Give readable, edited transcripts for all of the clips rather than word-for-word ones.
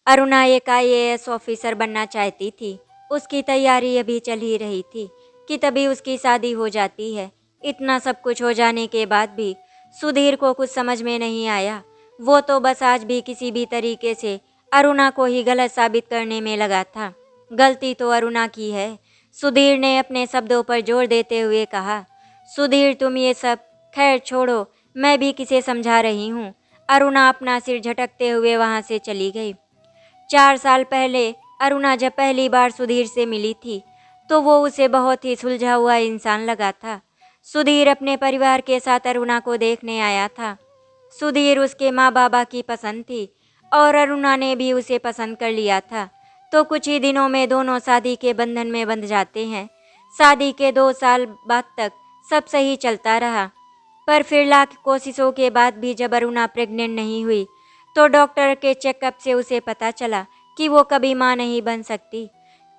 अरुणा एक IAS officer बनना चाहती थी। उसकी तैयारी अभी चल ही रही थी कि तभी उसकी शादी हो जाती है। इतना सब कुछ हो जाने के बाद भी सुधीर को कुछ समझ में नहीं आया। वो तो बस आज भी किसी भी तरीके से अरुणा को ही गलत साबित करने में लगा था। गलती तो अरुणा की है, सुधीर ने अपने शब्दों पर जोर देते हुए कहा। सुधीर, तुम ये सब खैर छोड़ो, मैं भी किसे समझा रही हूँ। अरुणा अपना सिर झटकते हुए वहाँ से चली गई। 4 साल पहले अरुणा जब पहली बार सुधीर से मिली थी तो वो उसे बहुत ही सुलझा हुआ इंसान लगा था। सुधीर अपने परिवार के साथ अरुणा को देखने आया था। सुधीर उसके माँ बाबा की पसंद थी और अरुणा ने भी उसे पसंद कर लिया था। तो कुछ ही दिनों में दोनों शादी के बंधन में बंध जाते हैं। शादी के 2 साल बाद तक सब सही चलता रहा, पर फिर लाख कोशिशों के बाद भी जब अरुणा प्रेग्नेंट नहीं हुई तो डॉक्टर के चेकअप से उसे पता चला कि वो कभी मां नहीं बन सकती।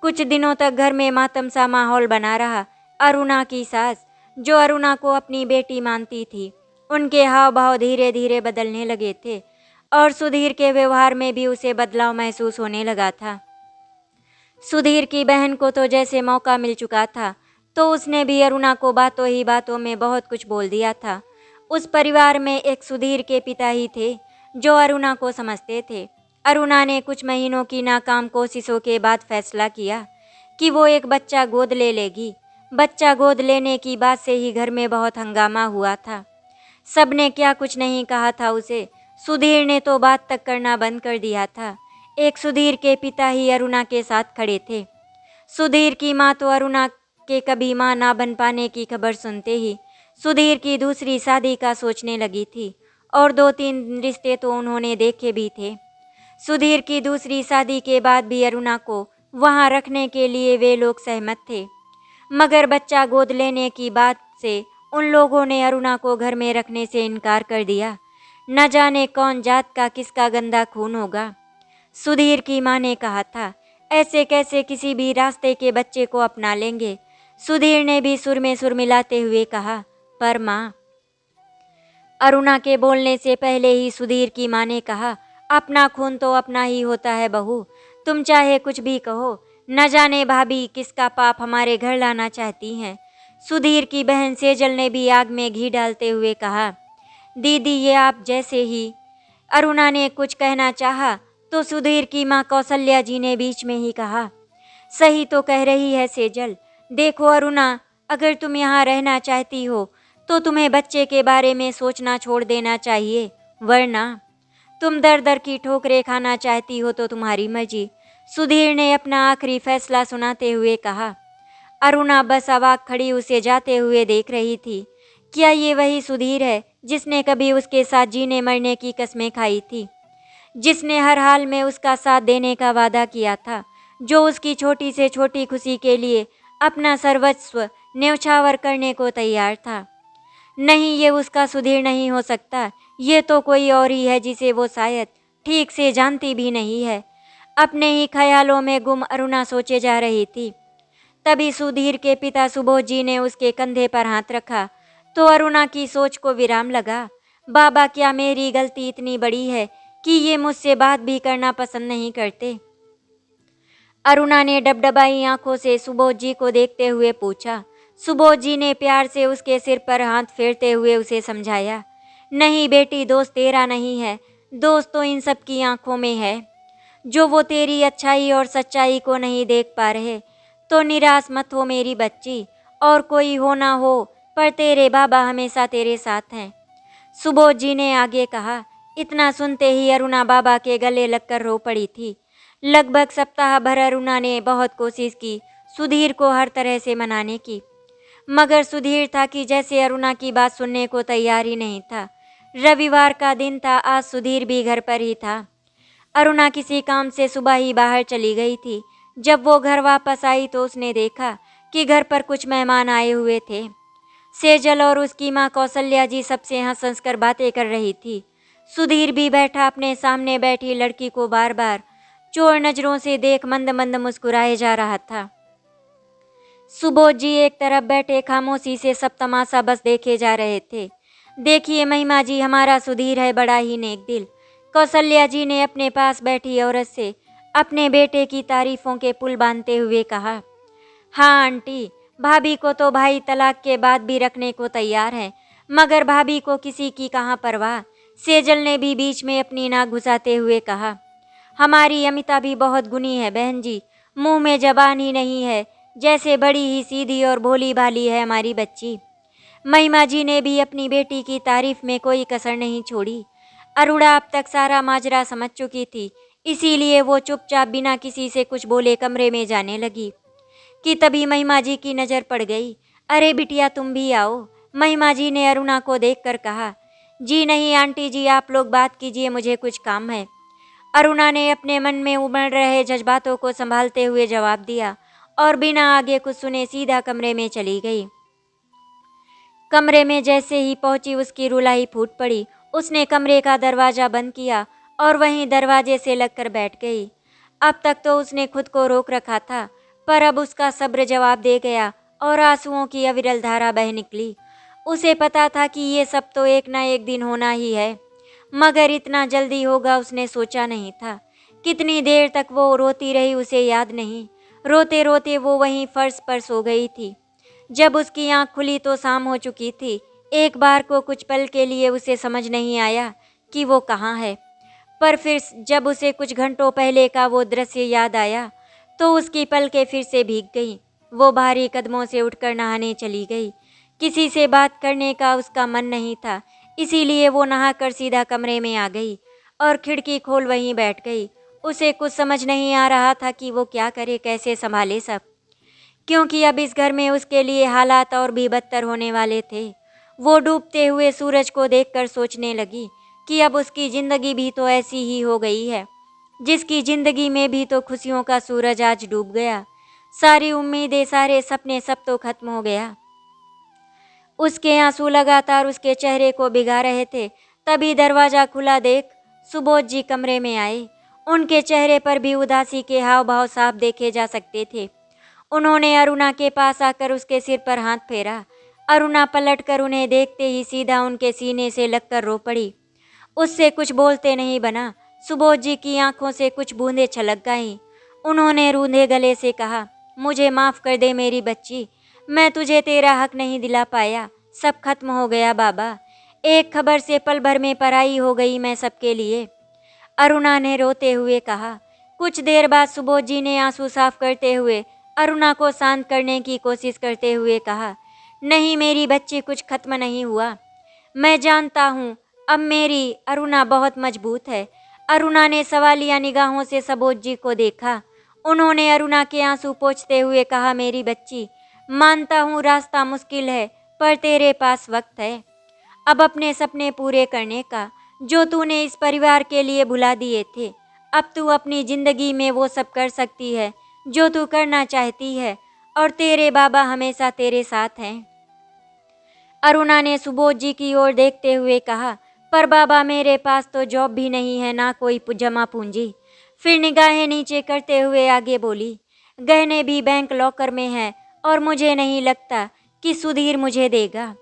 कुछ दिनों तक घर में मातम सा माहौल बना रहा। अरुणा की सास, जो अरुणा को अपनी बेटी मानती थी, उनके हाव भाव धीरे धीरे बदलने लगे थे और सुधीर के व्यवहार में भी उसे बदलाव महसूस होने लगा था। सुधीर की बहन को तो जैसे मौका मिल चुका था तो उसने भी अरुणा को बातों ही बातों में बहुत कुछ बोल दिया था। उस परिवार में एक सुधीर के पिता ही थे जो अरुणा को समझते थे। अरुणा ने कुछ महीनों की नाकाम कोशिशों के बाद फैसला किया कि वो एक बच्चा गोद ले लेगी। बच्चा गोद लेने की बात से ही घर में बहुत हंगामा हुआ था। सबने क्या कुछ नहीं कहा था उसे, सुधीर ने तो बात तक करना बंद कर दिया था। एक सुधीर के पिता ही अरुणा के साथ खड़े थे। सुधीर की माँ तो अरुणा के कभी माँ ना बन पाने की खबर सुनते ही सुधीर की दूसरी शादी का सोचने लगी थी और 2-3 रिश्ते तो उन्होंने देखे भी थे। सुधीर की दूसरी शादी के बाद भी अरुणा को वहाँ रखने के लिए वे लोग सहमत थे, मगर बच्चा गोद लेने की बात से उन लोगों ने अरुणा को घर में रखने से इनकार कर दिया। न जाने कौन जात का किसका गंदा खून होगा। सुधीर की माँ ने कहा था, ऐसे कैसे किसी भी रास्ते के बच्चे को अपना लेंगे। सुधीर ने भी सुर में सुर मिलाते हुए कहा, पर माँ। अरुणा के बोलने से पहले ही सुधीर की माँ ने कहा, अपना खून तो अपना ही होता है बहू, तुम चाहे कुछ भी कहो, न जाने भाभी किसका पाप हमारे घर लाना चाहती हैं। सुधीर की बहन सेजल ने भी आग में घी डालते हुए कहा, दीदी ये आप जैसे ही। अरुणा ने कुछ कहना चाहा तो सुधीर की माँ कौशल्या जी ने बीच में ही कहा, सही तो कह रही है सेजल। देखो अरुणा, अगर तुम यहाँ रहना चाहती हो तो तुम्हें बच्चे के बारे में सोचना छोड़ देना चाहिए, वरना तुम दर दर की ठोकरें खाना चाहती हो तो तुम्हारी मर्जी। सुधीर ने अपना आखिरी फैसला सुनाते हुए कहा। अरुणा बस अवाक खड़ी उसे जाते हुए देख रही थी। क्या ये वही सुधीर है जिसने कभी उसके साथ जीने मरने की कस्में खाई थी, जिसने हर हाल में उसका साथ देने का वादा किया था, जो उसकी छोटी से छोटी खुशी के लिए अपना सर्वस्व न्यौछावर करने को तैयार था? नहीं, ये उसका सुधीर नहीं हो सकता। ये तो कोई और ही है जिसे वो शायद ठीक से जानती भी नहीं है। अपने ही ख्यालों में गुम अरुणा सोचे जा रही थी। तभी सुधीर के पिता सुबोध जी ने उसके कंधे पर हाथ रखा तो अरुणा की सोच को विराम लगा। बाबा, क्या मेरी गलती इतनी बड़ी है कि ये मुझसे बात भी करना पसंद नहीं करते? अरुणा ने डबडबाई आंखों से सुबोध जी को देखते हुए पूछा। सुबोध जी ने प्यार से उसके सिर पर हाथ फेरते हुए उसे समझाया, नहीं बेटी, दोस्त तेरा नहीं है, दोस्त तो इन सब की आंखों में है। जो वो तेरी अच्छाई और सच्चाई को नहीं देख पा रहे तो निराश मत हो मेरी बच्ची, और कोई हो ना हो पर तेरे बाबा हमेशा तेरे साथ हैं। सुबोध जी ने आगे कहा। इतना सुनते ही अरुणा बाबा के गले लगकर रो पड़ी थी। लगभग सप्ताह भर अरुणा ने बहुत कोशिश की सुधीर को हर तरह से मनाने की, मगर सुधीर था कि जैसे अरुणा की बात सुनने को तैयार ही नहीं था। रविवार का दिन था, आज सुधीर भी घर पर ही था। अरुणा किसी काम से सुबह ही बाहर चली गई थी। जब वो घर वापस आई तो उसने देखा कि घर पर कुछ मेहमान आए हुए थे। सेजल और उसकी माँ कौशल्या जी सबसे हंस हंस कर बातें कर रही थी। सुधीर भी बैठा अपने सामने बैठी लड़की को बार बार चोर नजरों से देख मंद मंद मुस्कुराए जा रहा था। सुबोध जी एक तरफ बैठे खामोशी से सब तमाशा बस देखे जा रहे थे। देखिए महिमा जी, हमारा सुधीर है बड़ा ही नेक दिल। कौशल्या जी ने अपने पास बैठी औरत से अपने बेटे की तारीफों के पुल बांधते हुए कहा, हाँ आंटी, भाभी को तो भाई तलाक के बाद भी रखने को तैयार है, मगर भाभी को किसी की कहाँ परवाह। सेजल ने भी बीच में अपनी नाक घुसाते हुए कहा, हमारी अमिता भी बहुत गुणी है बहन जी, मुंह में जबान ही नहीं है, जैसे बड़ी ही सीधी और भोली भाली है हमारी बच्ची। महिमा जी ने भी अपनी बेटी की तारीफ में कोई कसर नहीं छोड़ी। अरुणा अब तक सारा माजरा समझ चुकी थी, इसीलिए वो चुपचाप बिना किसी से कुछ बोले कमरे में जाने लगी कि तभी महिमा जी की नज़र पड़ गई। अरे बिटिया तुम भी आओ, महिमा जी ने अरुणा को देखकर कहा। जी नहीं आंटी जी, आप लोग बात कीजिए, मुझे कुछ काम है। अरुणा ने अपने मन में उमड़ रहे जज्बातों को संभालते हुए जवाब दिया और बिना आगे कुछ सुने सीधा कमरे में चली गई। कमरे में जैसे ही पहुंची उसकी रुलाई फूट पड़ी। उसने कमरे का दरवाज़ा बंद किया और वहीं दरवाजे से लगकर बैठ गई। अब तक तो उसने खुद को रोक रखा था, पर अब उसका सब्र जवाब दे गया और आंसुओं की अविरल धारा बह निकली। उसे पता था कि ये सब तो एक ना एक दिन होना ही है, मगर इतना जल्दी होगा उसने सोचा नहीं था। कितनी देर तक वो रोती रही उसे याद नहीं। रोते रोते वो वहीं फर्श पर सो गई थी। जब उसकी आंख खुली तो शाम हो चुकी थी। एक बार को कुछ पल के लिए उसे समझ नहीं आया कि वो कहाँ है, पर फिर जब उसे कुछ घंटों पहले का वो दृश्य याद आया तो उसकी पलकें फिर से भीग गईं। वो भारी कदमों से उठकर नहाने चली गई। किसी से बात करने का उसका मन नहीं था, इसीलिए वो नहाकर सीधा कमरे में आ गई और खिड़की खोल वहीं बैठ गई। उसे कुछ समझ नहीं आ रहा था कि वो क्या करे, कैसे संभाले सब, क्योंकि अब इस घर में उसके लिए हालात और भी बदतर होने वाले थे। वो डूबते हुए सूरज को देखकर सोचने लगी कि अब उसकी ज़िंदगी भी तो ऐसी ही हो गई है, जिसकी ज़िंदगी में भी तो खुशियों का सूरज आज डूब गया। सारी उम्मीदें, सारे सपने, सब तो खत्म हो गया। उसके आंसू लगातार उसके चेहरे को भिगा रहे थे। तभी दरवाज़ा खुला देख सुबोध जी कमरे में आए। उनके चेहरे पर भी उदासी के हाव भाव साफ देखे जा सकते थे। उन्होंने अरुणा के पास आकर उसके सिर पर हाथ फेरा। अरुणा पलटकर उन्हें देखते ही सीधा उनके सीने से लगकर रो पड़ी। उससे कुछ बोलते नहीं बना। सुबोध जी की आंखों से कुछ बूंदें छलक गईं। उन्होंने रूंधे गले से कहा, मुझे माफ़ कर दे मेरी बच्ची, मैं तुझे तेरा हक नहीं दिला पाया। सब खत्म हो गया बाबा, एक खबर से पल भर में पराई हो गई मैं सबके लिए, अरुणा ने रोते हुए कहा। कुछ देर बाद सुबोध जी ने आंसू साफ करते हुए अरुणा को शांत करने की कोशिश करते हुए कहा, नहीं मेरी बच्ची, कुछ खत्म नहीं हुआ। मैं जानता हूँ अब मेरी अरुणा बहुत मजबूत है। अरुणा ने सवालिया निगाहों से सुबोध जी को देखा। उन्होंने अरुणा के आंसू पोंछते हुए कहा, मेरी बच्ची, मानता हूँ रास्ता मुश्किल है, पर तेरे पास वक्त है अब अपने सपने पूरे करने का, जो तूने इस परिवार के लिए भुला दिए थे। अब तू अपनी ज़िंदगी में वो सब कर सकती है जो तू करना चाहती है, और तेरे बाबा हमेशा तेरे साथ हैं। अरुणा ने सुबोध जी की ओर देखते हुए कहा, पर बाबा मेरे पास तो जॉब भी नहीं है, ना कोई जमा पूंजी। फिर निगाहें नीचे करते हुए आगे बोली, गहने भी बैंक लॉकर में है और मुझे नहीं लगता कि सुधीर मुझे देगा।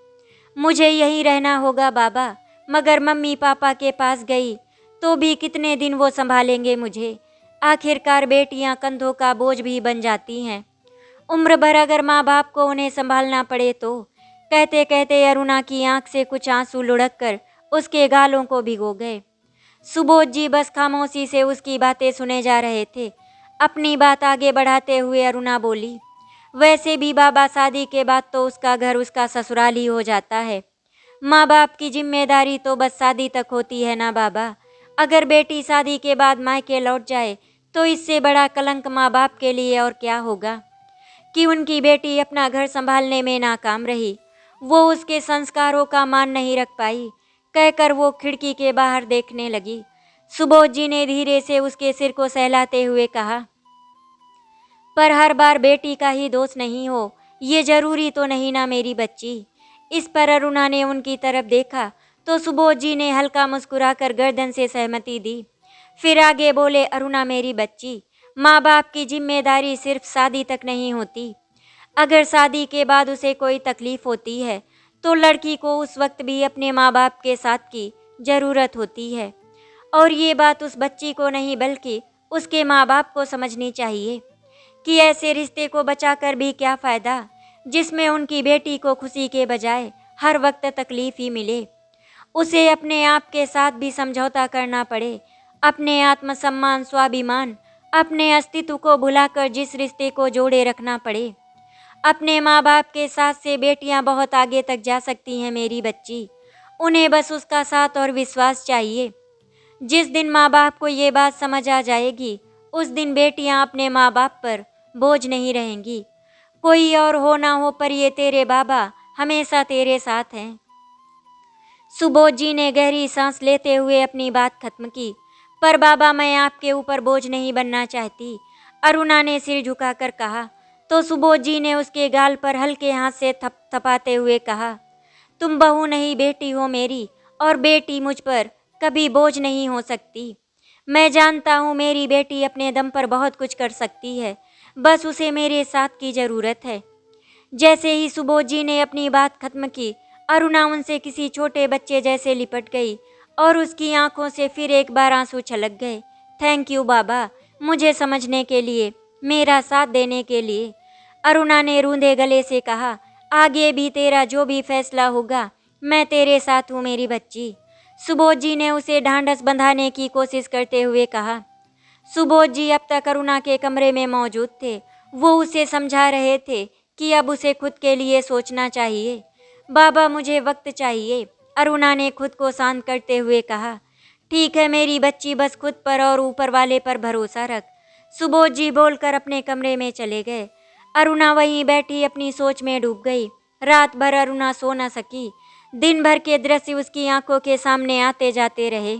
मुझे यहीं रहना होगा बाबा, मगर मम्मी पापा के पास गई तो भी कितने दिन वो संभालेंगे मुझे। आखिरकार बेटियां कंधों का बोझ भी बन जाती हैं। उम्र भर अगर माँ बाप को उन्हें संभालना पड़े तो। कहते कहते अरुणा की आंख से कुछ आंसू लुढ़क कर उसके गालों को भिगो गए। सुबोध जी बस खामोशी से उसकी बातें सुने जा रहे थे। अपनी बात आगे बढ़ाते हुए अरुणा बोली, वैसे भी बाबा शादी के बाद तो उसका घर उसका ससुराल ही हो जाता है। माँ बाप की जिम्मेदारी तो बस शादी तक होती है ना बाबा। अगर बेटी शादी के बाद मायके लौट जाए तो इससे बड़ा कलंक माँ बाप के लिए और क्या होगा कि उनकी बेटी अपना घर संभालने में नाकाम रही। वो उसके संस्कारों का मान नहीं रख पाई। कहकर वो खिड़की के बाहर देखने लगी। सुबोध जी ने धीरे से उसके सिर को सहलाते हुए कहा, पर हर बार बेटी का ही दोष नहीं हो, ये जरूरी तो नहीं ना मेरी बच्ची। इस पर अरुणा ने उनकी तरफ देखा तो सुबोध जी ने हल्का मुस्कुराकर गर्दन से सहमति दी। फिर आगे बोले, अरुणा मेरी बच्ची, माँ बाप की जिम्मेदारी सिर्फ शादी तक नहीं होती। अगर शादी के बाद उसे कोई तकलीफ होती है तो लड़की को उस वक्त भी अपने माँ बाप के साथ की ज़रूरत होती है। और ये बात उस बच्ची को नहीं बल्कि उसके माँ बाप को समझनी चाहिए कि ऐसे रिश्ते को बचाकर भी क्या फ़ायदा जिसमें उनकी बेटी को खुशी के बजाय हर वक्त तकलीफ ही मिले। उसे अपने आप के साथ भी समझौता करना पड़े, अपने आत्मसम्मान, स्वाभिमान, अपने अस्तित्व को भुलाकर जिस रिश्ते को जोड़े रखना पड़े। अपने माँ बाप के साथ से बेटियाँ बहुत आगे तक जा सकती हैं मेरी बच्ची, उन्हें बस उसका साथ और विश्वास चाहिए। जिस दिन माँ बाप को ये बात समझ आ जाएगी, उस दिन बेटियाँ अपने माँ बाप पर बोझ नहीं रहेंगी। कोई और हो ना हो पर ये तेरे बाबा हमेशा तेरे साथ हैं। सुबोध जी ने गहरी सांस लेते हुए अपनी बात खत्म की। पर बाबा, मैं आपके ऊपर बोझ नहीं बनना चाहती, अरुणा ने सिर झुकाकर कहा। तो सुबोध जी ने उसके गाल पर हल्के हाथ से थपथपाते हुए कहा, तुम बहू नहीं बेटी हो मेरी, और बेटी मुझ पर कभी बोझ नहीं हो सकती। मैं जानता हूँ मेरी बेटी अपने दम पर बहुत कुछ कर सकती है, बस उसे मेरे साथ की ज़रूरत है। जैसे ही सुबोध जी ने अपनी बात खत्म की, अरुणा उनसे किसी छोटे बच्चे जैसे लिपट गई और उसकी आंखों से फिर एक बार आंसू छलक गए। थैंक यू बाबा, मुझे समझने के लिए, मेरा साथ देने के लिए। अरुणा ने रूंधे गले से कहा, आगे भी तेरा जो भी फैसला होगा, मैं तेरे साथ हूँ मेरी बच्ची। सुबोध जी ने उसे ढांढस बंधाने की कोशिश करते हुए कहा। सुबोध जी अब तक अरुणा के कमरे में मौजूद थे। वो उसे समझा रहे थे कि अब उसे खुद के लिए सोचना चाहिए। बाबा, मुझे वक्त चाहिए, अरुणा ने खुद को शांत करते हुए कहा। ठीक है मेरी बच्ची, बस खुद पर और ऊपर वाले पर भरोसा रख, सुबोध जी बोलकर अपने कमरे में चले गए। अरुणा वहीं बैठी अपनी सोच में डूब गई। रात भर अरुणा सो न सकी। दिन भर के दृश्य उसकी आंखों के सामने आते जाते रहे।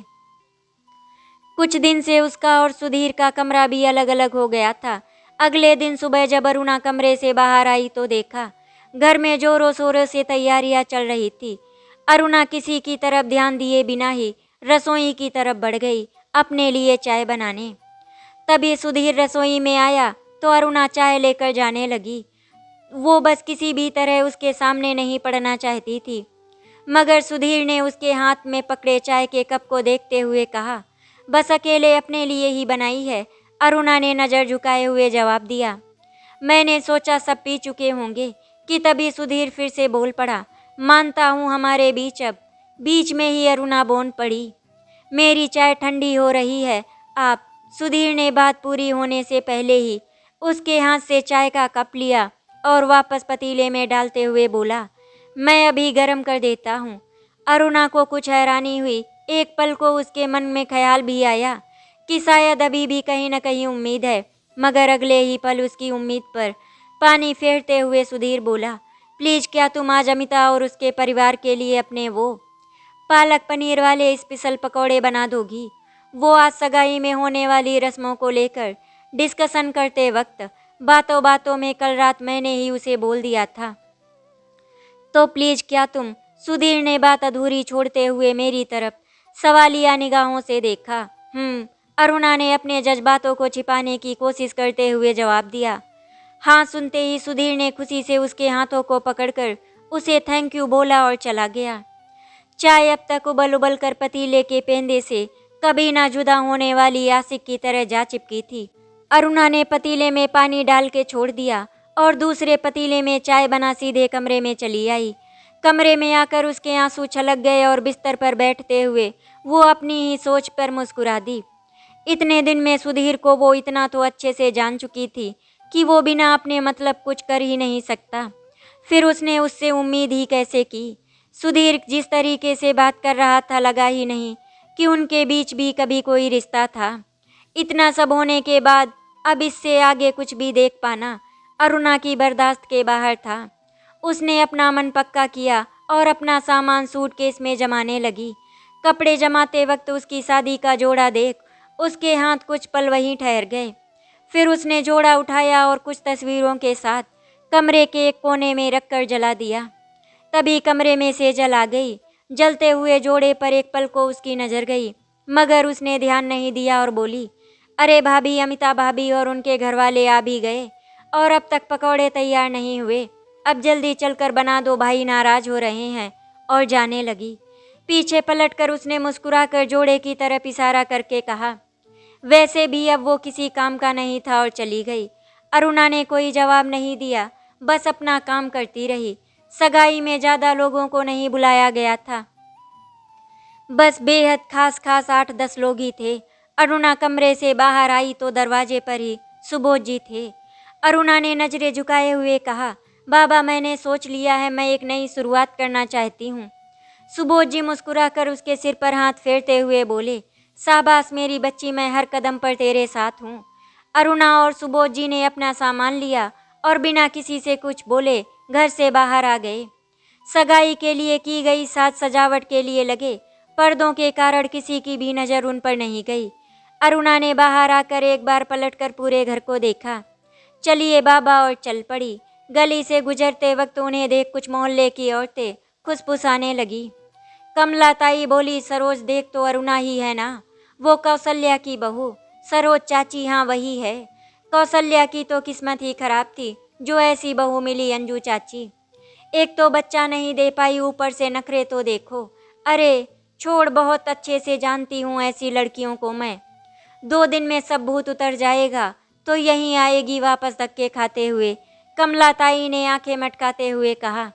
कुछ दिन से उसका और सुधीर का कमरा भी अलग अलग हो गया था। अगले दिन सुबह जब अरुणा कमरे से बाहर आई तो देखा घर में जोरों शोरों से तैयारियां चल रही थी। अरुणा किसी की तरफ ध्यान दिए बिना ही रसोई की तरफ बढ़ गई अपने लिए चाय बनाने। तभी सुधीर रसोई में आया तो अरुणा चाय लेकर जाने लगी। वो बस किसी भी तरह उसके सामने नहीं पड़ना चाहती थी, मगर सुधीर ने उसके हाथ में पकड़े चाय के कप को देखते हुए कहा, बस अकेले अपने लिए ही बनाई है। अरुणा ने नज़र झुकाए हुए जवाब दिया। मैंने सोचा सब पी चुके होंगे कि तभी सुधीर फिर से बोल पड़ा, मानता हूँ हमारे बीच अब। बीच में ही अरुणा बोल पड़ी, मेरी चाय ठंडी हो रही है आप। सुधीर ने बात पूरी होने से पहले ही उसके हाथ से चाय का कप लिया और वापस पतीले में डालते हुए बोला, मैं अभी गर्म कर देता हूँ। अरुणा को कुछ हैरानी हुई। एक पल को उसके मन में ख्याल भी आया कि शायद अभी भी कहीं न कहीं उम्मीद है, मगर अगले ही पल उसकी उम्मीद पर पानी फेरते हुए सुधीर बोला, प्लीज़ क्या तुम आज अमिता और उसके परिवार के लिए अपने वो पालक पनीर वाले स्पेशल पकौड़े बना दोगी? वो आज सगाई में होने वाली रस्मों को लेकर डिस्कशन करते वक्त बातों बातों में कल रात मैंने ही उसे बोल दिया था। तो प्लीज़ क्या तुम? सुधीर ने बात अधूरी छोड़ते हुए मेरी तरफ सवालिया निगाहों से देखा। अरुणा ने अपने जज्बातों को छिपाने की कोशिश करते हुए जवाब दिया। हाँ सुनते ही सुधीर ने खुशी से उसके हाथों को पकड़कर उसे थैंक यू बोला और चला गया। चाय अब तक उबल उबल कर पतीले के पेंदे से कभी ना जुदा होने वाली आशिक की तरह जा चिपकी थी। अरुणा ने पतीले में पानी डाल के छोड़ दिया और दूसरे पतीले में चाय बना सीधे कमरे में चली आई। कमरे में आकर उसके आंसू छलक गए और बिस्तर पर बैठते हुए वो अपनी ही सोच पर मुस्कुरा दी। इतने दिन में सुधीर को वो इतना तो अच्छे से जान चुकी थी कि वो बिना अपने मतलब कुछ कर ही नहीं सकता। फिर उसने उससे उम्मीद ही कैसे की? सुधीर जिस तरीके से बात कर रहा था लगा ही नहीं कि उनके बीच भी कभी कोई रिश्ता था। इतना सब होने के बाद अब इससे आगे कुछ भी देख पाना अरुणा की बर्दाश्त के बाहर था। उसने अपना मन पक्का किया और अपना सामान सूटकेस में जमाने लगी। कपड़े जमाते वक्त उसकी शादी का जोड़ा देख उसके हाथ कुछ पल वहीं ठहर गए। फिर उसने जोड़ा उठाया और कुछ तस्वीरों के साथ कमरे के एक कोने में रखकर जला दिया। तभी कमरे में से जल आ गई। जलते हुए जोड़े पर एक पल को उसकी नज़र गई, मगर उसने ध्यान नहीं दिया और बोली, अरे भाभी, अमिता भाभी और उनके घरवाले आ भी गए और अब तक पकौड़े तैयार नहीं हुए। अब जल्दी चलकर बना दो, भाई नाराज हो रहे हैं। और जाने लगी। पीछे पलटकर उसने मुस्कुराकर जोड़े की तरफ इशारा करके कहा। वैसे भी अब वो किसी काम का नहीं था और चली गई। अरुणा ने कोई जवाब नहीं दिया, बस अपना काम करती रही। सगाई में ज़्यादा लोगों को नहीं बुलाया गया था, बस बेहद खास खास 8-10 लोग ही थे। अरुणा कमरे से बाहर आई तो दरवाजे पर ही सुबोध जी थे। अरुणा ने नजरें झुकाए हुए कहा, बाबा मैंने सोच लिया है, मैं एक नई शुरुआत करना चाहती हूँ। सुबोध जी मुस्कुराकर उसके सिर पर हाथ फेरते हुए बोले, शाबाश मेरी बच्ची, मैं हर कदम पर तेरे साथ हूँ। अरुणा और सुबोध जी ने अपना सामान लिया और बिना किसी से कुछ बोले घर से बाहर आ गए। सगाई के लिए की गई साज सजावट के लिए लगे पर्दों के कारण किसी की भी नज़र उन पर नहीं गई। अरुणा ने बाहर आकर एक बार पलटकर पूरे घर को देखा। चलिए बाबा, और चल पड़ी। गली से गुजरते वक्त उन्हें देख कुछ मोहल्ले की औरतें खुसफुसाने लगी। कमला ताई बोली, सरोज देख तो अरुणा ही है ना, वो कौशल्या की बहू। सरोज चाची, हाँ वही है। कौशल्या की तो किस्मत ही खराब थी जो ऐसी बहू मिली अंजू चाची। एक तो बच्चा नहीं दे पाई, ऊपर से नखरे तो देखो। अरे छोड़, बहुत अच्छे से जानती हूँ ऐसी लड़कियों को मैं। 2 दिन में सब भूत उतर जाएगा तो यहीं आएगी वापस धक्के खाते हुए। कमला ताई ने आंखें मटकाते हुए कहा।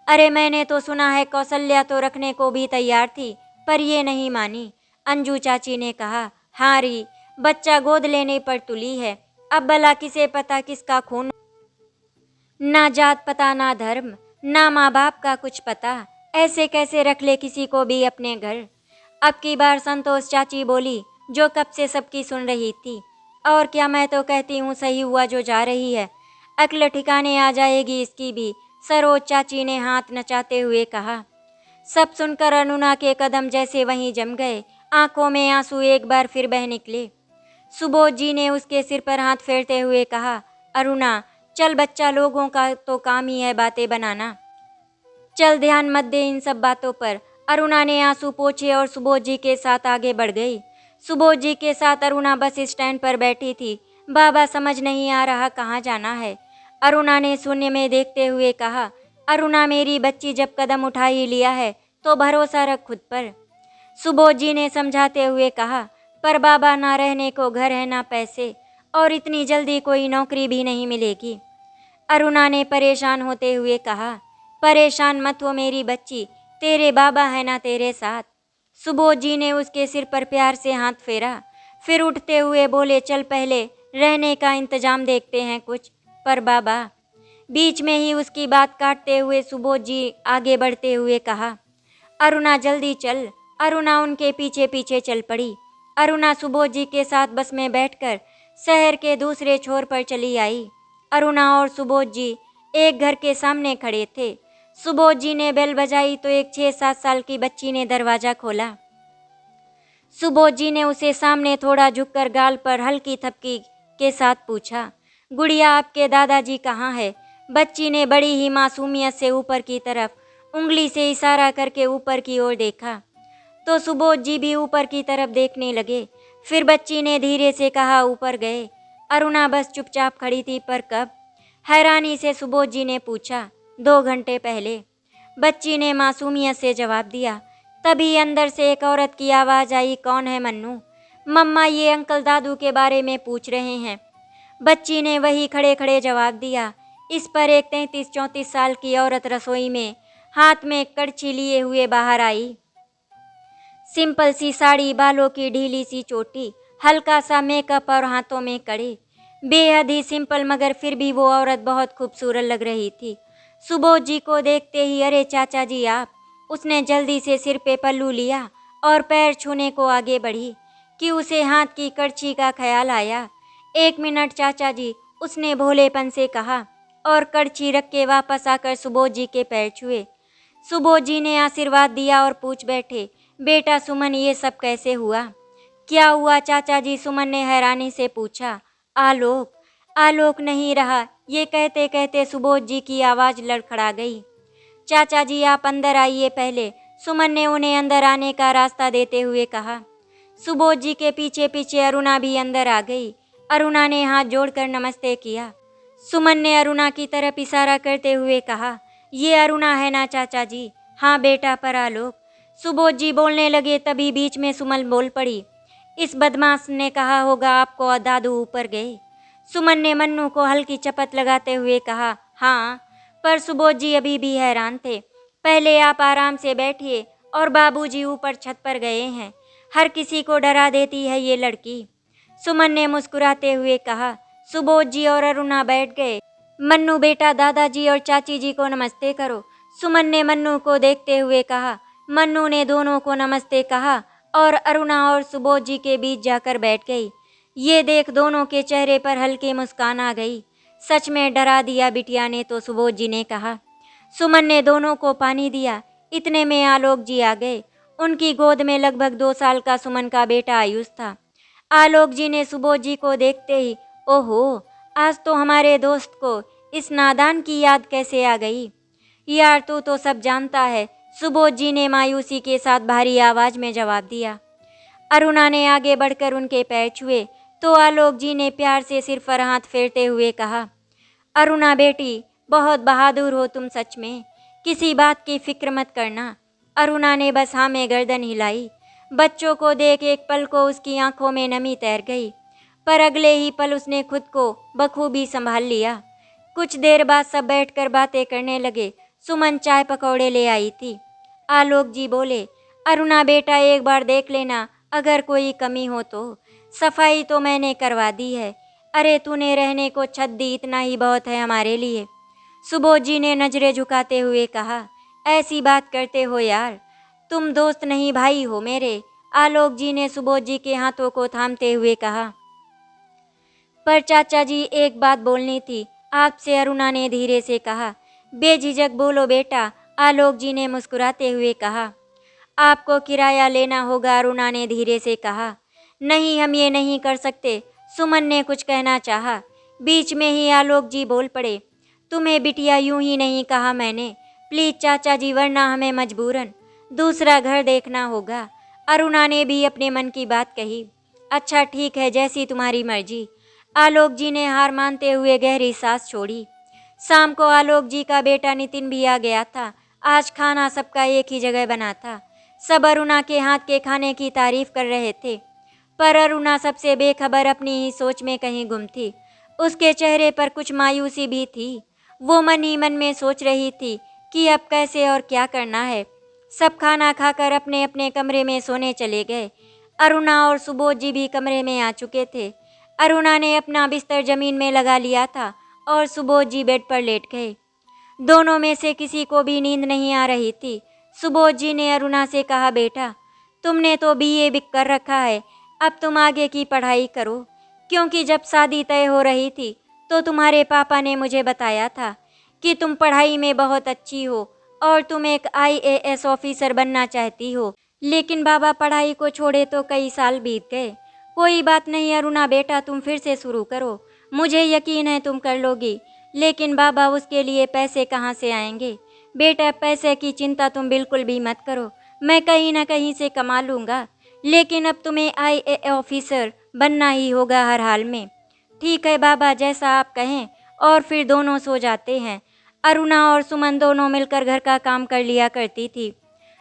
अरे मैंने तो सुना है कौशल्या तो रखने को भी तैयार थी, पर ये नहीं मानी। अंजू चाची ने कहा, हाँ री, बच्चा गोद लेने पर तुली है। अब भला किसे पता किसका खून। ना जात पता, ना धर्म, ना माँ बाप का कुछ पता। ऐसे कैसे रख ले किसी को भी अपने घर। अब की बार संतोष चाची बोली, जो कब से सबकी सुन रही थी। और क्या, मैं तो कहती हूँ सही हुआ जो जा रही है, अक्ल ठिकाने आ जाएगी इसकी भी। सरोज चाची ने हाथ नचाते हुए कहा। सब सुनकर अरुणा के कदम जैसे वहीं जम गए। आंखों में आंसू एक बार फिर बह निकले। सुबोध जी ने उसके सिर पर हाथ फेरते हुए कहा, अरुणा चल बच्चा, लोगों का तो काम ही है बातें बनाना। चल ध्यान मत दे इन सब बातों पर। अरुणा ने आंसू पोंछे और सुबोध जी के साथ आगे बढ़ गई। सुबोध जी के साथ अरुणा बस स्टैंड पर बैठी थी। बाबा समझ नहीं आ रहा कहाँ जाना है। अरुणा ने शून्य में देखते हुए कहा, अरुणा मेरी बच्ची, जब कदम उठा ही लिया है तो भरोसा रख खुद पर। सुबोध जी ने समझाते हुए कहा, पर बाबा, ना रहने को घर है ना पैसे, और इतनी जल्दी कोई नौकरी भी नहीं मिलेगी। अरुणा ने परेशान होते हुए कहा, परेशान मत हो मेरी बच्ची, तेरे बाबा है ना तेरे साथ। सुबोध जी ने उसके सिर पर प्यार से हाथ फेरा, फिर उठते हुए बोले, चल पहले रहने का इंतजाम देखते हैं कुछ। पर बाबा, बीच में ही उसकी बात काटते हुए सुबोध जी आगे बढ़ते हुए कहा, अरुणा जल्दी चल। अरुणा उनके पीछे पीछे चल पड़ी। अरुणा सुबोध जी के साथ बस में बैठकर शहर के दूसरे छोर पर चली आई। अरुणा और सुबोध जी एक घर के सामने खड़े थे। सुबोध जी ने बेल बजाई तो एक 6-7 साल की बच्ची ने दरवाजा खोला। सुबोध जी ने उसे सामने थोड़ा झुककर गाल पर हल्की थपकी के साथ पूछा, गुड़िया आपके दादाजी कहाँ है? बच्ची ने बड़ी ही मासूमियत से ऊपर की तरफ उंगली से इशारा करके ऊपर की ओर देखा तो सुबोध जी भी ऊपर की तरफ देखने लगे। फिर बच्ची ने धीरे से कहा, ऊपर गए। अरुणा बस चुपचाप खड़ी थी। पर कब? हैरानी से सुबोध जी ने पूछा, 2 घंटे पहले। बच्ची ने मासूमियत से जवाब दिया। तभी अंदर से एक औरत की आवाज़ आई, कौन है मन्नू? मम्मा, ये अंकल दादू के बारे में पूछ रहे हैं। बच्ची ने वही खड़े खड़े जवाब दिया। इस पर एक 33-34 साल की औरत रसोई में हाथ में कड़छी लिए हुए बाहर आई। सिंपल सी साड़ी, बालों की ढीली सी चोटी, हल्का सा मेकअप और हाथों में कड़े। बेहद ही सिंपल, मगर फिर भी वो औरत बहुत खूबसूरत लग रही थी। सुबोध जी को देखते ही, अरे चाचा जी आप। उसने जल्दी से सिर पे पल्लू लिया और पैर छूने को आगे बढ़ी कि उसे हाथ की कड़छी का ख्याल आया। 1 मिनट चाचा जी, उसने भोलेपन से कहा और कड़छी रख के वापस आकर सुबोध जी के पैर छुए। सुबोध जी ने आशीर्वाद दिया और पूछ बैठे, बेटा सुमन, ये सब कैसे हुआ? क्या हुआ चाचा जी? सुमन ने हैरानी से पूछा। आलोक। आलोक नहीं रहा। ये कहते कहते सुबोध जी की आवाज़ लड़खड़ा गई। चाचा जी आप अंदर आइए पहले। सुमन ने उन्हें अंदर आने का रास्ता देते हुए कहा। सुबोध जी के पीछे पीछे अरुणा भी अंदर आ गई। अरुणा ने हाथ जोड़कर नमस्ते किया। सुमन ने अरुणा की तरफ इशारा करते हुए कहा, ये अरुणा है ना चाचा जी? हाँ बेटा, पर आलोक। सुबोध जी बोलने लगे, तभी बीच में सुमन बोल पड़ी। इस बदमाश ने कहा होगा आपको दादू ऊपर गए। सुमन ने मन्नू को हल्की चपत लगाते हुए कहा, हाँ, पर सुबोध जी अभी भी हैरान थे। पहले आप आराम से बैठिए, और बाबूजी ऊपर छत पर गए हैं। हर किसी को डरा देती है ये लड़की। सुमन ने मुस्कुराते हुए कहा। सुबोध जी और अरुणा बैठ गए। मन्नू बेटा, दादाजी और चाची जी को नमस्ते करो, सुमन ने मन्नू को देखते हुए कहा। मन्नू ने दोनों को नमस्ते कहा और अरुणा और सुबोध जी के बीच जाकर बैठ गई। ये देख दोनों के चेहरे पर हल्की मुस्कान आ गई। सच में डरा दिया बिटिया ने तो, सुबोध जी ने कहा। सुमन ने दोनों को पानी दिया। इतने में आलोक जी आ गए। उनकी गोद में लगभग 2 साल का सुमन का बेटा आयुष था। आलोक जी ने सुबोध जी को देखते ही, ओहो, आज तो हमारे दोस्त को इस नादान की याद कैसे आ गई। यार तू तो सब जानता है, सुबोध जी ने मायूसी के साथ भारी आवाज में जवाब दिया। अरुणा ने आगे बढ़कर उनके पैर छुए तो आलोक जी ने प्यार से सिर पर हाथ फेरते हुए कहा, अरुणा बेटी, बहुत बहादुर हो तुम सच में, किसी बात की फिक्र मत करना। अरुणा ने बस हाँ में गर्दन हिलाई। बच्चों को देख एक पल को उसकी आंखों में नमी तैर गई, पर अगले ही पल उसने खुद को बखूबी संभाल लिया। कुछ देर बाद सब बैठकर बातें करने लगे। सुमन चाय पकौड़े ले आई थी। आलोक जी बोले, अरुणा बेटा, एक बार देख लेना, अगर कोई कमी हो तो। सफाई तो मैंने करवा दी है। अरे तूने रहने को छत दी, इतना ही बहुत है हमारे लिए। सुबोध जी ने नजरें झुकाते हुए कहा, ऐसी बात करते हो यार, तुम दोस्त नहीं भाई हो मेरे। आलोक जी ने सुबोध जी के हाथों को थामते हुए कहा। पर चाचा जी, एक बात बोलनी थी आपसे, अरुणा ने धीरे से कहा। बेझिझक बोलो बेटा, आलोक जी ने मुस्कुराते हुए कहा। आपको किराया लेना होगा, अरुणा ने धीरे से कहा। नहीं, हम ये नहीं कर सकते, सुमन ने कुछ कहना चाहा। बीच में ही आलोक जी बोल पड़े, तुम्हें बिटिया यूं ही नहीं कहा मैंने, प्लीज चाचा जी, वरना हमें मजबूरन दूसरा घर देखना होगा। अरुणा ने भी अपने मन की बात कही। अच्छा ठीक है, जैसी तुम्हारी मर्जी। आलोक जी ने हार मानते हुए गहरी सांस छोड़ी। शाम को आलोक जी का बेटा नितिन भी आ गया था। आज खाना सबका एक ही जगह बना था। सब अरुणा के हाथ के खाने की तारीफ कर रहे थे, पर अरुणा सबसे बेखबर अपनी ही सोच में कहीं गुम थी। उसके चेहरे पर कुछ मायूसी भी थी। वो मन ही मन में सोच रही थी कि अब कैसे और क्या करना है। सब खाना खाकर अपने अपने कमरे में सोने चले गए। अरुणा और सुबोध जी भी कमरे में आ चुके थे। अरुणा ने अपना बिस्तर जमीन में लगा लिया था और सुबोध जी बेड पर लेट गए। दोनों में से किसी को भी नींद नहीं आ रही थी। सुबोध जी ने अरुणा से कहा, बेटा, तुमने तो बीए भी कर रखा है, अब तुम आगे की पढ़ाई करो, क्योंकि जब शादी तय हो रही थी तो तुम्हारे पापा ने मुझे बताया था कि तुम पढ़ाई में बहुत अच्छी हो और तुम एक आईएएस ऑफिसर बनना चाहती हो। लेकिन बाबा पढ़ाई को छोड़े तो कई साल बीत गए। कोई बात नहीं अरुणा बेटा, तुम फिर से शुरू करो, मुझे यकीन है तुम कर लोगी। लेकिन बाबा, उसके लिए पैसे कहाँ से आएंगे? बेटा, पैसे की चिंता तुम बिल्कुल भी मत करो, मैं कहीं ना कहीं से कमा लूँगा। लेकिन अब तुम्हें आईएएस ऑफिसर बनना ही होगा हर हाल में। ठीक है बाबा, जैसा आप कहें। और फिर दोनों सो जाते हैं। अरुणा और सुमन दोनों मिलकर घर का काम कर लिया करती थी।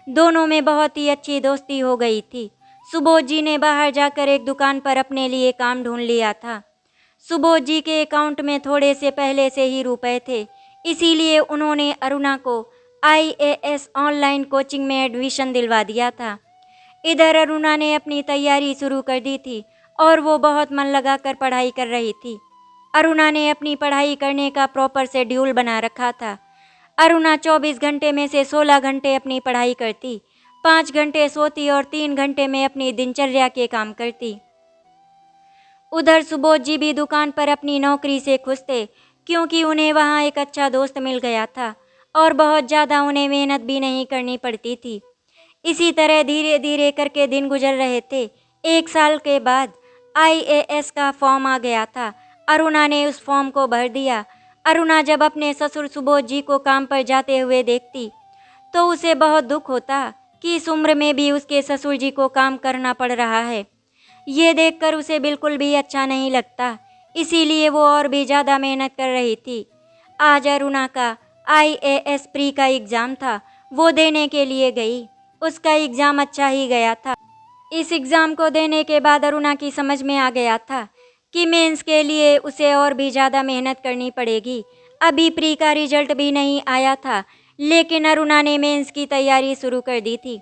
दोनों में बहुत ही अच्छी दोस्ती हो गई थी। सुबोध जी ने बाहर जाकर एक दुकान पर अपने लिए काम ढूंढ लिया था। सुबोध जी के अकाउंट में थोड़े से पहले से ही रुपए थे, इसीलिए उन्होंने अरुणा को आईएएस ऑनलाइन कोचिंग में एडमिशन दिलवा दिया था। इधर अरुणा ने अपनी तैयारी शुरू कर दी थी और वो बहुत मन लगाकर पढ़ाई कर रही थी। अरुणा ने अपनी पढ़ाई करने का प्रॉपर शेड्यूल बना रखा था। अरुणा 24 घंटे में से 16 घंटे अपनी पढ़ाई करती, 5 घंटे सोती और 3 घंटे में अपनी दिनचर्या के काम करती। उधर सुबोध जी भी दुकान पर अपनी नौकरी से खुश थे, क्योंकि उन्हें वहाँ एक अच्छा दोस्त मिल गया था और बहुत ज़्यादा उन्हें मेहनत भी नहीं करनी पड़ती थी। इसी तरह धीरे धीरे करके दिन गुजर रहे थे। 1 साल के बाद आईएएस का फॉर्म आ गया था। अरुणा ने उस फॉर्म को भर दिया। अरुणा जब अपने ससुर सुबोध जी को काम पर जाते हुए देखती तो उसे बहुत दुख होता कि इस उम्र में भी उसके ससुर जी को काम करना पड़ रहा है। ये देखकर उसे बिल्कुल भी अच्छा नहीं लगता, इसीलिए वो और भी ज़्यादा मेहनत कर रही थी। आज अरुणा का आईएएस प्री का एग्ज़ाम था, वो देने के लिए गई। उसका एग्ज़ाम अच्छा ही गया था। इस एग्ज़ाम को देने के बाद अरुणा की समझ में आ गया था कि मेंस के लिए उसे और भी ज़्यादा मेहनत करनी पड़ेगी। अभी प्री का रिजल्ट भी नहीं आया था, लेकिन अरुणा ने मेंस की तैयारी शुरू कर दी थी,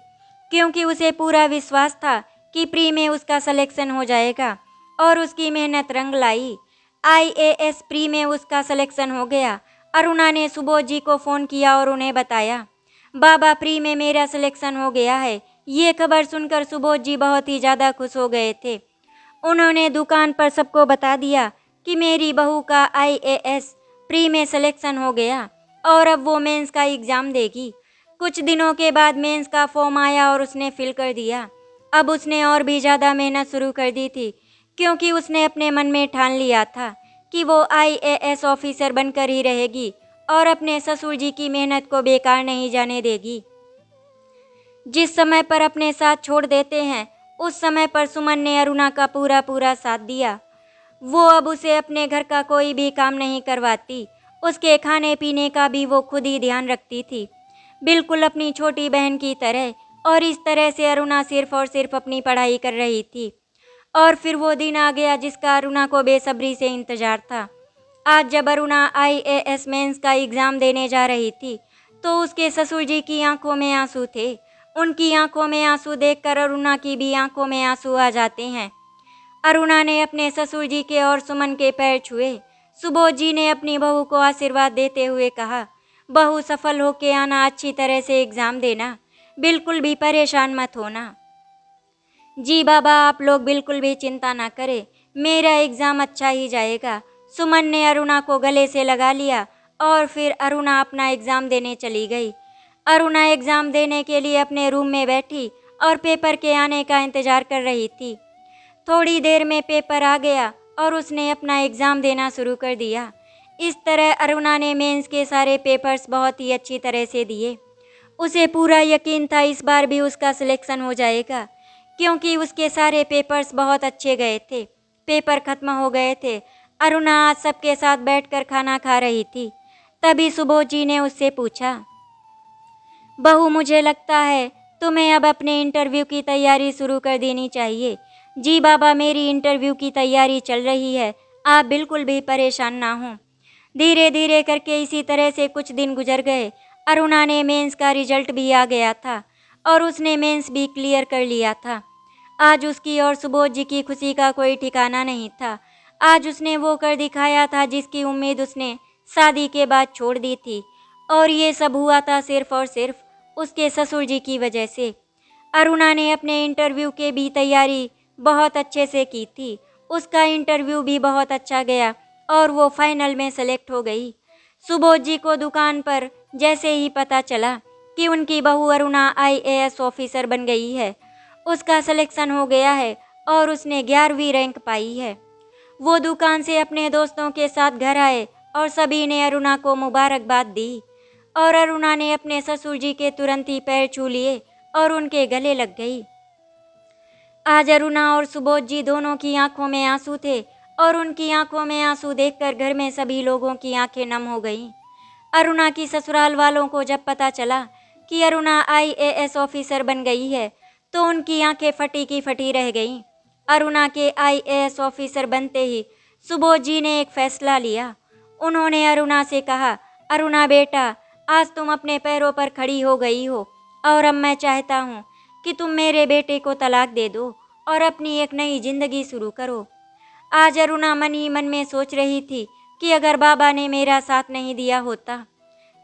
क्योंकि उसे पूरा विश्वास था कि प्री में उसका सिलेक्शन हो जाएगा। और उसकी मेहनत रंग लाई। आईएएस प्री में उसका सिलेक्शन हो गया। अरुणा ने सुबोध जी को फ़ोन किया और उन्हें बताया, बाबा प्री में मेरा सिलेक्शन हो गया है। ये खबर सुनकर सुबोध जी बहुत ही ज़्यादा खुश हो गए थे। उन्होंने दुकान पर सबको बता दिया कि मेरी बहू का आईएएस प्री में सिलेक्शन हो गया और अब वो मेंस का एग्ज़ाम देगी। कुछ दिनों के बाद मेंस का फॉर्म आया और उसने फिल कर दिया। अब उसने और भी ज़्यादा मेहनत शुरू कर दी थी, क्योंकि उसने अपने मन में ठान लिया था कि वो आईएएस ऑफिसर बनकर ही रहेगी और अपने ससुर जी की मेहनत को बेकार नहीं जाने देगी। जिस समय पर अपने साथ छोड़ देते हैं, उस समय पर सुमन ने अरुणा का पूरा पूरा साथ दिया। वो अब उसे अपने घर का कोई भी काम नहीं करवाती। उसके खाने पीने का भी वो खुद ही ध्यान रखती थी, बिल्कुल अपनी छोटी बहन की तरह। और इस तरह से अरुणा सिर्फ और सिर्फ अपनी पढ़ाई कर रही थी। और फिर वो दिन आ गया जिसका अरुणा को बेसब्री से इंतजार था। आज जब अरुणा आईएएस मेंस का एग्ज़ाम देने जा रही थी, तो उसके ससुर जी की आंखों में आंसू थे। उनकी आंखों में आंसू देखकर अरुणा की भी आंखों में आंसू आ जाते हैं। अरुणा ने अपने ससुर जी के और सुमन के पैर छुए। सुबोध जी ने अपनी बहू को आशीर्वाद देते हुए कहा, बहू सफल होके आना, अच्छी तरह से एग्ज़ाम देना, बिल्कुल भी परेशान मत होना। जी बाबा, आप लोग बिल्कुल भी चिंता ना करें, मेरा एग्ज़ाम अच्छा ही जाएगा। सुमन ने अरुणा को गले से लगा लिया और फिर अरुणा अपना एग्ज़ाम देने चली गई। अरुणा एग्ज़ाम देने के लिए अपने रूम में बैठी और पेपर के आने का इंतज़ार कर रही थी। थोड़ी देर में पेपर आ गया और उसने अपना एग्ज़ाम देना शुरू कर दिया। इस तरह अरुणा ने मेंस के सारे पेपर्स बहुत ही अच्छी तरह से दिए। उसे पूरा यकीन था इस बार भी उसका सिलेक्शन हो जाएगा, क्योंकि उसके सारे पेपर्स बहुत अच्छे गए थे। पेपर खत्म हो गए थे। अरुणा आज सबके साथ बैठकर खाना खा रही थी। तभी सुबोध जी ने उससे पूछा, बहू, मुझे लगता है तुम्हें अब अपने इंटरव्यू की तैयारी शुरू कर देनी चाहिए। जी बाबा, मेरी इंटरव्यू की तैयारी चल रही है, आप बिल्कुल भी परेशान ना हों। धीरे धीरे करके इसी तरह से कुछ दिन गुजर गए। अरुणा ने मेंस का रिजल्ट भी आ गया था और उसने मेंस भी क्लियर कर लिया था। आज उसकी और सुबोध जी की खुशी का कोई ठिकाना नहीं था। आज उसने वो कर दिखाया था जिसकी उम्मीद उसने शादी के बाद छोड़ दी थी, और ये सब हुआ था सिर्फ और सिर्फ उसके ससुर जी की वजह से। अरुणा ने अपने इंटरव्यू के भी तैयारी बहुत अच्छे से की थी। उसका इंटरव्यू भी बहुत अच्छा गया और वो फाइनल में सेलेक्ट हो गई। सुबोध जी को दुकान पर जैसे ही पता चला कि उनकी बहू अरुणा आईएएस ऑफिसर बन गई है, उसका सिलेक्शन हो गया है और उसने 11वीं रैंक पाई है, वो दुकान से अपने दोस्तों के साथ घर आए और सभी ने अरुणा को मुबारकबाद दी। और अरुणा ने अपने ससुर जी के तुरंत ही पैर छू लिए और उनके गले लग गई। आज अरुणा और सुबोध जी दोनों की आंखों में आंसू थे और उनकी आंखों में आंसू देखकर घर में सभी लोगों की आंखें नम हो गईं। अरुणा की ससुराल वालों को जब पता चला कि अरुणा आईएएस ऑफिसर बन गई है, तो उनकी आंखें फटी की फटी रह गईं। अरुणा के आईएएस ऑफिसर बनते ही सुबोध जी ने एक फैसला लिया। उन्होंने अरुणा से कहा, अरुणा बेटा, आज तुम अपने पैरों पर खड़ी हो गई हो और अब मैं चाहता हूँ कि तुम मेरे बेटे को तलाक दे दो और अपनी एक नई जिंदगी शुरू करो। आज अरुणा मन ही मन में सोच रही थी कि अगर बाबा ने मेरा साथ नहीं दिया होता,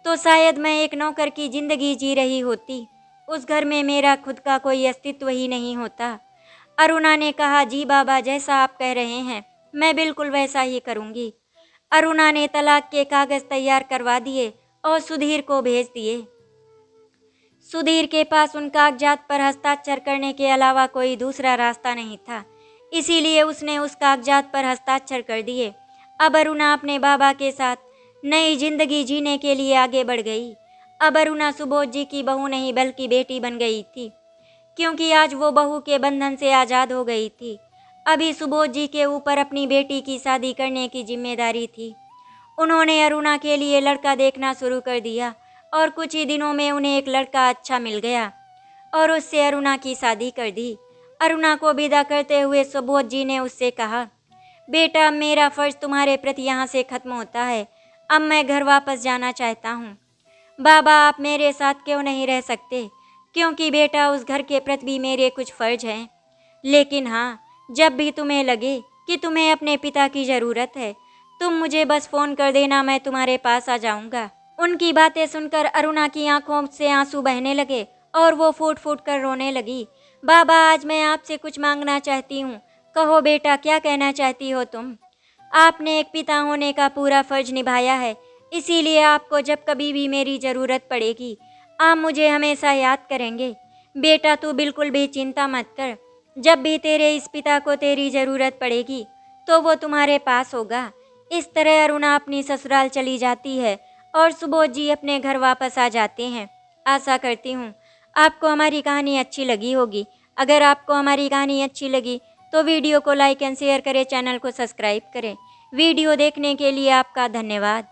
तो शायद मैं एक नौकर की जिंदगी जी रही होती। उस घर में मेरा खुद का कोई अस्तित्व ही नहीं होता। अरुणा ने कहा, जी बाबा, जैसा आप कह रहे हैं मैं बिल्कुल वैसा ही करूँगी। अरुणा ने तलाक के कागज़ तैयार करवा दिए और सुधीर को भेज दिए। सुधीर के पास उन कागजात पर हस्ताक्षर करने के अलावा कोई दूसरा रास्ता नहीं था, इसीलिए उसने उस कागजात पर हस्ताक्षर कर दिए। अब अरुणा अपने बाबा के साथ नई जिंदगी जीने के लिए आगे बढ़ गई। अब अरुणा सुबोध जी की बहू नहीं बल्कि बेटी बन गई थी, क्योंकि आज वो बहू के बंधन से आज़ाद हो गई थी। अभी सुबोध जी के ऊपर अपनी बेटी की शादी करने की जिम्मेदारी थी। उन्होंने अरुणा के लिए लड़का देखना शुरू कर दिया और कुछ ही दिनों में उन्हें एक लड़का अच्छा मिल गया। और उससे अरुणा की शादी कर दी। अरुणा को विदा करते हुए सुबोध जी ने उससे कहा, बेटा, मेरा फर्ज तुम्हारे प्रति यहाँ से खत्म होता है। अब मैं घर वापस जाना चाहता हूँ। बाबा, आप मेरे साथ क्यों नहीं रह सकते? क्योंकि बेटा, उस घर के प्रति भी मेरे कुछ फर्ज हैं। लेकिन हाँ, जब भी तुम्हें लगे कि तुम्हें अपने पिता की ज़रूरत है, तुम मुझे बस फ़ोन कर देना, मैं तुम्हारे पास आ जाऊँगा। उनकी बातें सुनकर अरुणा की आंखों से आंसू बहने लगे और वो फूट फूट कर रोने लगी। बाबा, आज मैं आपसे कुछ मांगना चाहती हूँ। कहो बेटा, क्या कहना चाहती हो तुम? आपने एक पिता होने का पूरा फर्ज निभाया है, इसीलिए आपको जब कभी भी मेरी ज़रूरत पड़ेगी, आप मुझे हमेशा याद करेंगे। बेटा, तू बिल्कुल भी चिंता मत कर। जब भी तेरे इस पिता को तेरी ज़रूरत पड़ेगी, तो वो तुम्हारे पास होगा। इस तरह अरुणा अपनी ससुराल चली जाती है और सुबोध जी अपने घर वापस आ जाते हैं। आशा करती हूँ आपको हमारी कहानी अच्छी लगी होगी। अगर आपको हमारी कहानी अच्छी लगी तो वीडियो को लाइक एंड शेयर करें, चैनल को सब्सक्राइब करें। वीडियो देखने के लिए आपका धन्यवाद।